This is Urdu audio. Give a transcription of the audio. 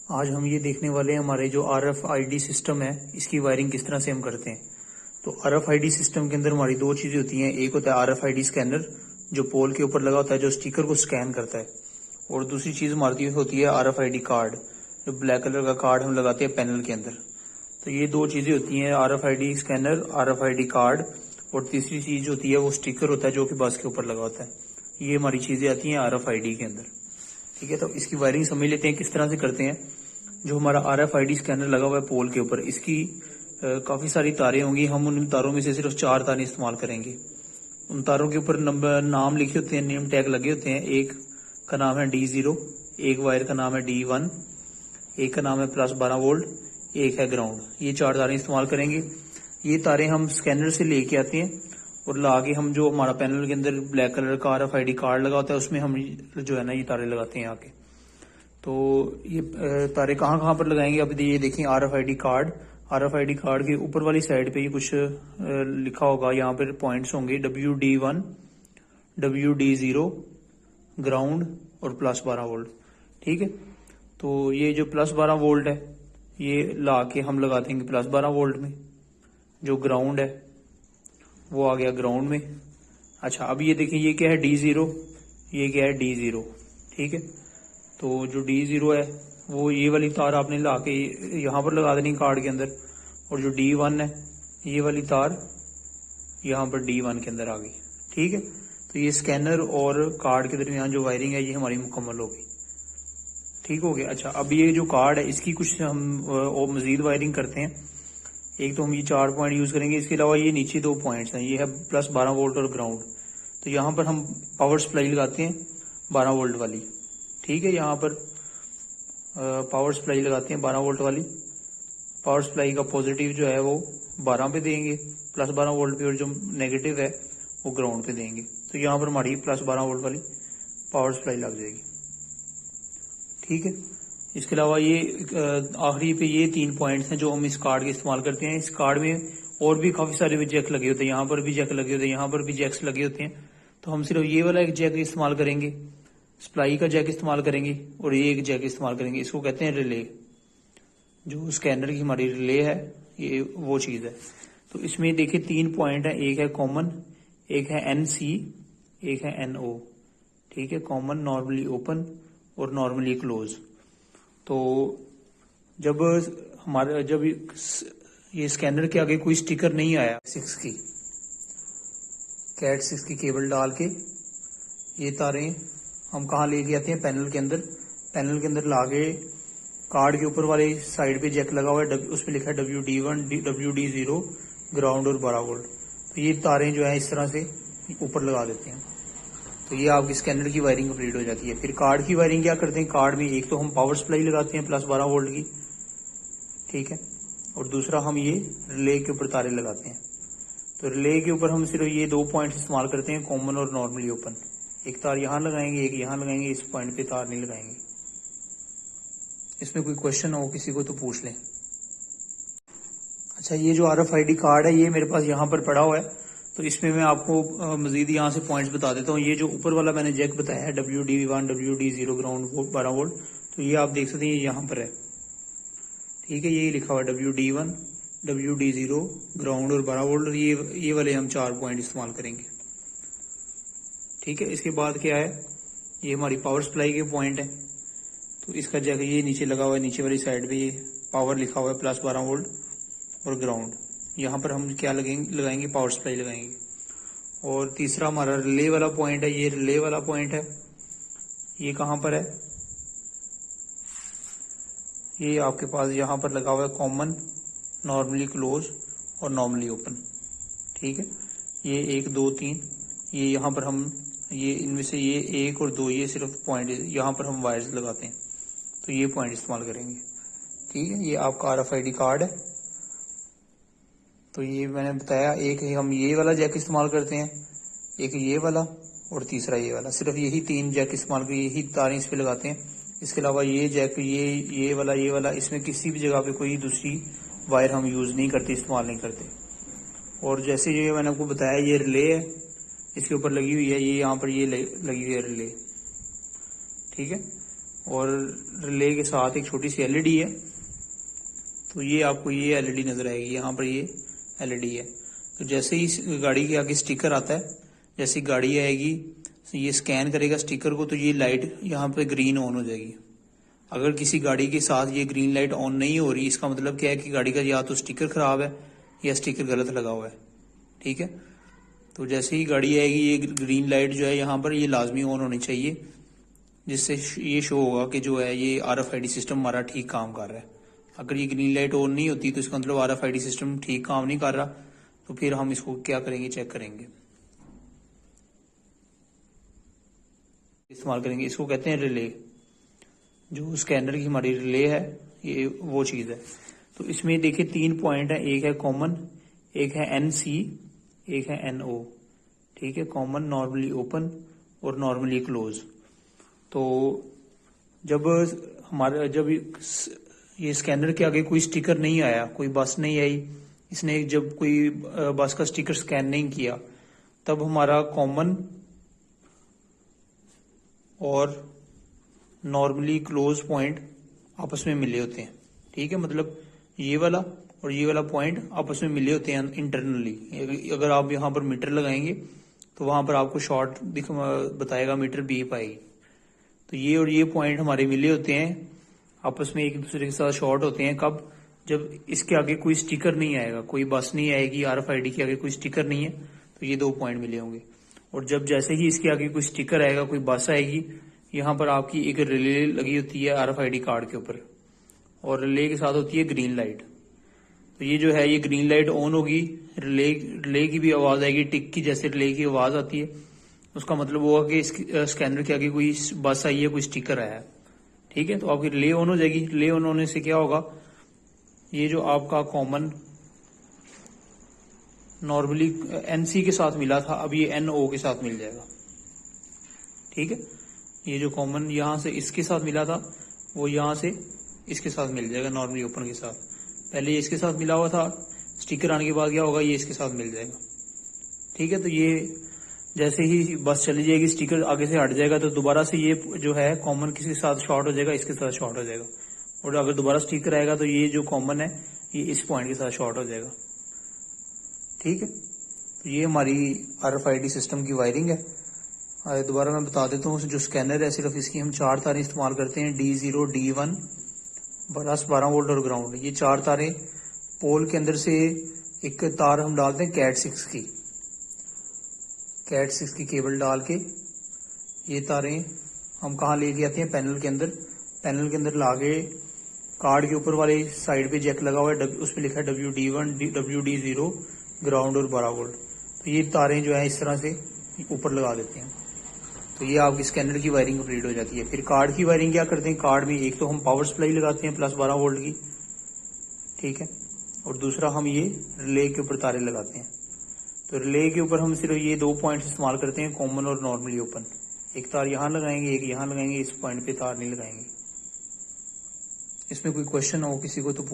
آج ہم یہ دیکھنے والے ہیں ہمارے جو R F I D system ہے اس کی وائرنگ کس طرح سے ہم کرتے ہیں۔ تو R F I D system کے اندر ہماری دو چیزیں ہوتی ہیں، ایک ہوتا ہے R F I D scanner جو پول کے اوپر لگا ہوتا ہے جو اسٹیکر کو اسکین کرتا ہے، اور دوسری چیز ہماری ہوتی ہے R F I D card جو بلیک کلر کا کارڈ ہم لگاتے ہیں پینل کے اندر۔ تو یہ دو چیزیں ہوتی ہیں، R F I D scanner, R F I D card, اور تیسری چیز ہوتی ہے وہ اسٹیکر ہوتا ہے جو کہ بس کے اوپر لگا ہوتا ہے۔ یہ ہماری چیزیں آتی ہیں آر ایف آئی ڈی کے اندر، ٹھیک ہے۔ تو اس کی وائرنگ سمجھ لیتے ہیں کس طرح سے کرتے ہیں۔ جو ہمارا R F I D scanner لگا ہوا ہے پول کے اوپر، اس کی کافی ساری تاریں ہوں گی، ہم ان تاروں میں سے صرف 4 تاریں استعمال کریں گے۔ ان تاروں کے اوپر نام لکھے ہوتے ہیں، نیم ٹیگ لگے ہوتے ہیں۔ ایک کا نام ہے D0، ایک وائر کا نام ہے D1، ایک کا نام ہے +12 وولٹ، ایک ہے گراؤنڈ۔ یہ 4 تاریں استعمال کریں گے۔ یہ تاریں ہم اسکینر سے لے کے آتے ہیں اور لا کے ہم جو ہمارا پینل کے اندر بلیک کلر کا R F I D card لگا ہوتا ہے اس میں ہم جو ہے نا یہ تاریں لگاتے ہیں آ کے۔ تو یہ تاریں کہاں کہاں پر لگائیں گے، اب یہ دیکھیں R F I D card, R F I D card کے اوپر والی سائڈ پہ یہ کچھ لکھا ہوگا، یہاں پر پوائنٹس ہوں گے WD1، WD0، گراؤنڈ اور +12 وولٹ، ٹھیک ہے۔ تو یہ جو +12 وولٹ ہے یہ لا کے ہم لگا دیں گے +12 وولٹ میں، جو گراؤنڈ ہے وہ آ گیا گراؤنڈ میں۔ اچھا اب یہ دیکھیں یہ کیا ہے D0، یہ کیا ہے D0، ٹھیک ہے۔ تو جو D0 ہے وہ یہ والی تار آپ نے لا کے یہاں پر لگا دینی کارڈ کے اندر، اور جو D1 ہے یہ والی تار یہاں پر D1 کے اندر آ گئی، ٹھیک ہے۔ تو یہ اسکینر اور کارڈ کے درمیان جو وائرنگ ہے یہ ہماری مکمل ہو گئی، ٹھیک ہو گیا۔ اچھا اب یہ جو کارڈ ہے اس کی کچھ ہم مزید وائرنگ کرتے ہیں۔ ایک تو ہم یہ 4 پوائنٹ یوز کریں گے، اس کے علاوہ یہ نیچے 2 پوائنٹس ہیں، یہ ہے +12 وولٹ اور گراؤنڈ۔ تو یہاں پر ہم پاور سپلائی لگاتے ہیں 12 وولٹ والی، ٹھیک ہے۔ یہاں پر پاور سپلائی لگاتے ہیں 12 وولٹ والی۔ پاور سپلائی کا پازیٹیو جو ہے وہ 12 پہ دیں گے +12 وولٹ پہ، اور جو نیگیٹو ہے وہ گراؤنڈ پہ دیں گے۔ تو یہاں پر ہماری +12 وولٹ والی پاور سپلائی لگ جائے گی، ٹھیک ہے۔ اس کے علاوہ یہ آخری پہ یہ 3 پوائنٹس ہیں جو ہم اس کارڈ کے استعمال کرتے ہیں۔ اس کارڈ میں اور بھی کافی سارے جیک لگے ہوتے ہیں، یہاں پر بھی جیک لگے ہوتے ہیں، یہاں پر بھی جیکس لگے ہوتے ہیں۔ تو ہم صرف یہ والا ایک جیک استعمال کریں گے، سپلائی کا جیک استعمال کریں گے، اور یہ ایک جیک استعمال کریں گے۔ اس کو کہتے ہیں ریلے، جو اسکینر کی ہماری ریلے ہے یہ وہ چیز ہے۔ تو اس میں دیکھیں 3 پوائنٹ ہیں، ایک ہے کامن، ایک ہے NC، ایک ہے NO، ٹھیک ہے۔ کامن، نارملی اوپن اور نارملی کلوز۔ تو جب یہ اسکینر کے آگے کوئی سٹیکر نہیں آیا کیٹ 6 کی کیبل ڈال کے یہ تاریں ہم کہاں لے کے آتے ہیں، پینل کے اندر۔ پینل کے اندر لا کے کارڈ کے اوپر والی سائڈ پہ جیک لگا ہوا ہے، اس پہ لکھا ہے WD1، WD0، گراؤنڈ اور 12 وولٹ۔ تو یہ تاریں جو ہیں اس طرح سے اوپر لگا دیتے ہیں۔ تو یہ آپ کی اسکینر کی وائرنگ کمپلیٹ ہو جاتی ہے۔ پھر کارڈ کی وائرنگ کیا کرتے ہیں، کارڈ میں ایک تو ہم پاور سپلائی لگاتے ہیں +12 وولٹ کی، ٹھیک ہے، اور دوسرا ہم یہ ریلے کے اوپر تاریں لگاتے ہیں۔ تو ریلے کے اوپر ہم صرف یہ 2 پوائنٹس استعمال کرتے ہیں، کامن اور نارملی اوپن۔ ایک تار یہاں لگائیں گے، ایک یہاں لگائیں گے، اس پوائنٹ پہ تار نہیں لگائیں گے۔ اس میں کوئی کوشچن ہو کسی کو تو پوچھ لیں۔ اچھا یہ جو R F I D card ہے یہ میرے پاس یہاں پر پڑا ہوا ہے، تو اس میں آپ کو مزید یہاں سے پوائنٹس بتا دیتا ہوں۔ یہ جو اوپر والا میں نے جیک بتایا ہے WD1، WD0، گراؤنڈ 12 وولٹ، تو یہ آپ دیکھ سکتے ہیں یہ یہاں پر ہے، ٹھیک ہے۔ یہ لکھا ہوا ہے WD1، WD0، گراؤنڈ اور 12 وولٹ، اور یہ والے ہم 4 پوائنٹ استعمال کریں گے، ٹھیک ہے۔ اس کے بعد کیا ہے، یہ ہماری پاور سپلائی کے پوائنٹ ہے۔ تو اس کا جگہ یہ نیچے لگا ہوا ہے، نیچے والی سائڈ پہ یہ پاور لکھا ہوا ہے +12 وولٹ اور گراؤنڈ۔ یہاں پر ہم کیا لگائیں گے، پاور سپلائی لگائیں گے۔ اور تیسرا ہمارا ریلے والا پوائنٹ ہے، یہ ریلے والا پوائنٹ ہے، یہ کہاں پر ہے، یہ آپ کے پاس یہاں پر لگا ہوا ہے کامن، نارملی کلوز اور نارملی اوپن، ٹھیک ہے۔ یہ 1 2 3، یہ یہاں پر ہم یہ ان میں سے یہ 1 اور 2 یہ صرف پوائنٹ یہاں پر ہم وائرز لگاتے ہیں، تو یہ پوائنٹ استعمال کریں گے، ٹھیک ہے۔ یہ آپ کا R F I D card ہے۔ تو یہ میں نے بتایا، ایک ہم یہ والا جیک استعمال کرتے ہیں، ایک یہ والا، اور تیسرا یہ والا۔ صرف یہی 3 جیک استعمال کر یہی تاریں اس پہ لگاتے ہیں۔ اس کے علاوہ یہ جیک یہ والا اس میں کسی بھی جگہ پہ کوئی دوسری وائر ہم یوز نہیں کرتے، استعمال نہیں کرتے۔ اور جیسے یہ میں نے آپ کو بتایا یہ ریلے ہے، اس کے اوپر لگی ہوئی ہے، یہ یہاں پر یہ لگی ہوئی ہے ریلے، ٹھیک ہے۔ اور ریلے کے ساتھ ایک چھوٹی سی LED ہے. تو یہ آپ کو یہ LED نظر آئے گی, یہاں پر یہ LED ہے. تو جیسے ہی گاڑی کے آگے اسٹیکر آتا ہے, جیسی گاڑی آئے گی یہ اسکین کرے گا اسٹیکر کو, تو یہ لائٹ یہاں پہ گرین آن ہو جائے گی. اگر کسی گاڑی کے ساتھ یہ گرین لائٹ آن نہیں ہو رہی, اس کا مطلب کیا ہے کہ گاڑی کا یا تو اسٹیکر خراب ہے یا اسٹیکر غلط لگا ہوا ہے. ٹھیک ہے, تو جیسے ہی گاڑی آئے گی یہ گرین لائٹ جو ہے یہاں پر یہ لازمی آن ہونی چاہیے, جس سے یہ شو ہوگا کہ جو ہے یہ RFID سسٹم ہمارا ٹھیک کام کر رہا ہے. اگر یہ گرین لائٹ آن نہیں ہوتی تو اس کا مطلب RFID سسٹم ٹھیک کام نہیں کر رہا, تو پھر ہم اس کو کیا کریں گے, چیک کریں گے, استعمال کریں گے. اس کو کہتے ہیں ریلے. جو اسکینر کی ہماری ریلے ہے یہ وہ چیز ہے. تو اس میں دیکھیں 3 پوائنٹ ہیں, ایک ہے کامن, ایک ہے NC, ایک ہے NO. ٹھیک ہے, کامن, نارملی اوپن اور نارملی کلوز. تو جب یہ اسکینر کے آگے کوئی اسٹیکر نہیں آیا, کوئی بس نہیں آئی, اس نے جب کوئی بس کا اسٹیکر اسکین نہیں کیا, تب ہمارا کامن اور نارملی کلوز پوائنٹ آپس میں ملے ہوتے ہیں. ٹھیک ہے, مطلب یہ والا اور یہ والا پوائنٹ آپس میں ملے ہوتے ہیں انٹرنلی. اگر آپ یہاں پر میٹر لگائیں گے تو وہاں پر آپ کو شارٹ بتائے گا, میٹر بیپ آئے گی. تو یہ اور یہ پوائنٹ ہمارے ملے ہوتے ہیں آپس میں, ایک دوسرے کے ساتھ شارٹ ہوتے ہیں. کب؟ جب اس کے آگے کوئی اسٹیکر نہیں آئے گا, کوئی بس نہیں آئے گی, RFID کے آگے کوئی اسٹیکر نہیں ہے, تو یہ 2 پوائنٹ ملے ہوں گے. اور جب جیسے ہی اس کے آگے کوئی اسٹیکر آئے گا, کوئی بس آئے گی, یہاں پر آپ کی ایک ریلے لگی ہوتی ہے RFID کارڈ کے اوپر, اور ریلے کے ساتھ ہوتی ہے گرین لائٹ. تو یہ جو ہے یہ گرین لائٹ آن ہوگی, ریلے کی بھی آواز آئے گی, ٹک کی جیسے ریلے کی آواز آتی ہے. اس کا مطلب ہوگا کہ اسکینر کے آگے کوئی بس آئی ہے, کوئی اسٹیکر آیا ہے. ٹھیک ہے, تو آپ کی ریلے آن ہو جائے گی. ریلے آن ہونے سے کیا ہوگا, یہ جو آپ کا کامن نارملی NC کے ساتھ ملا تھا, اب یہ NO کے ساتھ مل جائے گا. ٹھیک ہے, یہ جو کامن یہاں سے اس کے ساتھ ملا تھا وہ یہاں سے اس کے ساتھ مل جائے گا, نارملی اوپن کے ساتھ. پہلے یہ اس کے ساتھ ملا ہوا تھا, اسٹیکر آنے کے بعد کیا ہوگا, یہ اس کے ساتھ مل جائے گا. ٹھیک ہے, تو یہ جیسے ہی بس چلی جائے گی, اسٹیکر آگے سے ہٹ جائے گا, تو دوبارہ سے یہ جو ہے کامن کسی کے ساتھ شارٹ ہو جائے گا, اس کے ساتھ شارٹ ہو جائے گا. اور اگر دوبارہ اسٹیکر آئے گا تو یہ جو کامن ہے یہ اس پوائنٹ کے ساتھ شارٹ ہو جائے گا. ٹھیک ہے, تو یہ ہماری RFID سسٹم کی وائرنگ ہے. دوبارہ میں بتا دیتا ہوں, جو اسکینر ہے صرف اس کی ہم 4 تاریں استعمال کرتے ہیں, D0, D1 بس 12 وولٹ اور گراؤنڈ. یہ 4 تاریں پول کے اندر سے ایک تار ہم ڈالتے ہیں کیٹ 6 کی کیبل ڈال کے. یہ تاریں ہم کہاں لے کے آتے ہیں, پینل کے اندر. پینل کے اندر لا کے کارڈ کے اوپر والی سائڈ پہ جیک لگا ہوا ہے, اس پہ لکھا ہے WD1, WD0 گراؤنڈ اور 12 وولٹ. تو یہ تاریں جو ہیں اس طرح سے اوپر لگا دیتے ہیں. تو یہ آپ کی اسکینر کی وائرنگ کمپلیٹ ہو جاتی ہے. پھر کارڈ کی وائرنگ کیا کرتے ہیں, کارڈ میں ایک تو ہم پاور سپلائی لگاتے ہیں +12 وولٹ کی. ٹھیک ہے, اور دوسرا ہم یہ ریلے کے اوپر تاریں لگاتے ہیں. تو ریلے کے اوپر ہم صرف یہ 2 پوائنٹس استعمال کرتے ہیں, کامن اور نارملی اوپن. ایک تار یہاں لگائیں گے, ایک یہاں لگائیں گے, اس پوائنٹ پہ تار نہیں لگائیں گے. اس میں کوئی کوشچن ہو کسی کو تو پوچھ